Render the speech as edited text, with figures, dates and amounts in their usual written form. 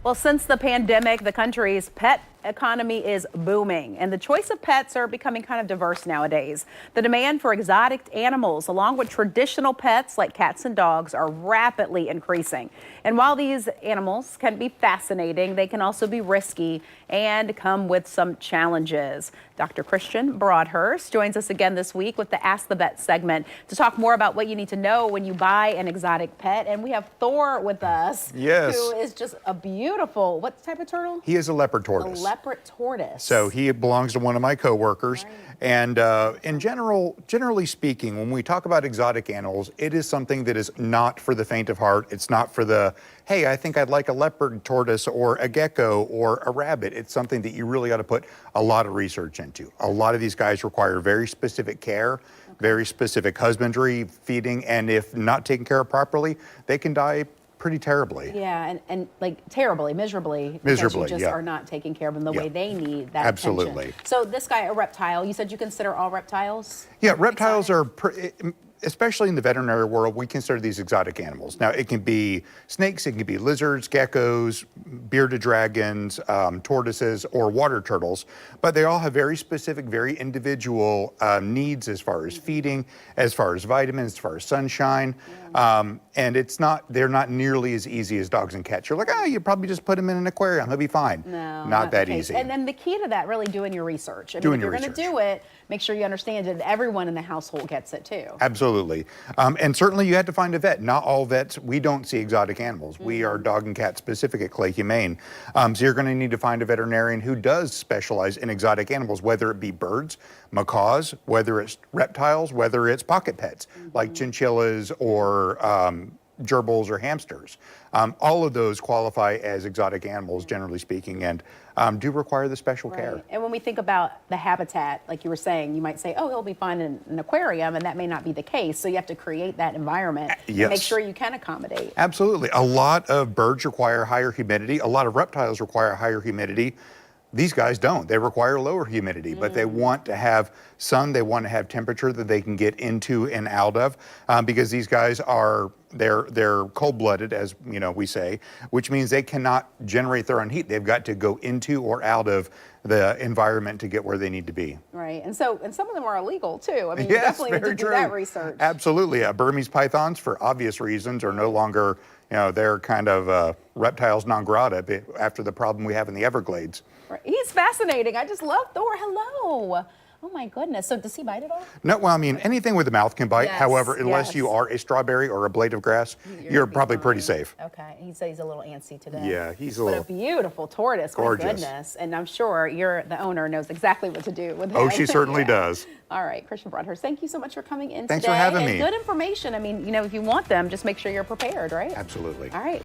Well, since the pandemic, the country's pet economy is booming, and the choice of pets are becoming kind of diverse nowadays. The demand for exotic animals, along with traditional pets like cats and dogs, are rapidly increasing. And while these animals can be fascinating, they can also be risky and come with some challenges. Dr. Christian Broadhurst joins us again this week with the Ask the Vet segment to talk more about what you need to know when you buy an exotic pet. And we have Thor with us, yes, who is just a beautiful, what type of turtle? He is a leopard tortoise. A leopard tortoise. So he belongs to one of my coworkers. Right. And generally speaking, when we talk about exotic animals, it is something that is not for the faint of heart. It's not for the, hey, I think I'd like a leopard tortoise or a gecko or a rabbit. It's something that you really got to put a lot of research into. A lot of these guys require very specific care, very specific husbandry, feeding, and if not taken care of properly, they can die pretty terribly. Yeah, and like terribly, miserably. Miserably, because you just are not taking care of them the way they need that Absolutely. attention. So this guy, a reptile, you said you consider all reptiles? Yeah, reptiles are, especially in the veterinary world, we consider these exotic animals. Now, it can be snakes, it can be lizards, geckos, bearded dragons, tortoises, or water turtles, but they all have very specific, very individual needs as far as feeding, as far as vitamins, as far as sunshine, and they're not nearly as easy as dogs and cats. You're like, oh, you probably just put them in an aquarium, he'll be fine. No, not that easy. And then the key to that, really doing your research. I mean, if you're going to do it, make sure you understand it. Everyone in the household gets it too. Absolutely. And certainly you had to find a vet. Not all vets, we don't see exotic animals. We are dog and cat specific at Clay Humane. So you're going to need to find a veterinarian who does specialize in exotic animals, whether it be birds, macaws, whether it's reptiles, whether it's pocket pets like chinchillas or gerbils or hamsters. All of those qualify as exotic animals, generally speaking, and do require the special care. And when we think about the habitat, like you were saying, you might say, oh, he'll be fine in an aquarium, and that may not be the case. So you have to create that environment and make sure you can accommodate. Absolutely. A lot of birds require higher humidity. A lot of reptiles require higher humidity. These guys don't. They require lower humidity, but they want to have sun. They want to have temperature that they can get into and out of, because these guys are, they're cold-blooded, as we say, which means they cannot generate their own heat. They've got to go into or out of the environment to get where they need to be. Right, and some of them are illegal too. I mean, you definitely need to do that research. Absolutely. Burmese pythons, for obvious reasons, are no longer, they're kind of reptiles non grata after the problem we have in the Everglades. Right. He's fascinating. I just love Thor. Hello. Oh my goodness. So does he bite at all? No, well, I mean, anything with a mouth can bite. However, unless you are a strawberry or a blade of grass, you're probably pretty safe. Okay. He said he's a little antsy today. Yeah, he's a little. But a beautiful tortoise. Gorgeous. My goodness. And I'm sure the owner knows exactly what to do with him. Oh, she certainly does. All right, Christian Broadhurst, thank you so much for coming in Thanks today. for having me. Good information. I mean, if you want them, just make sure you're prepared, right? Absolutely. All right.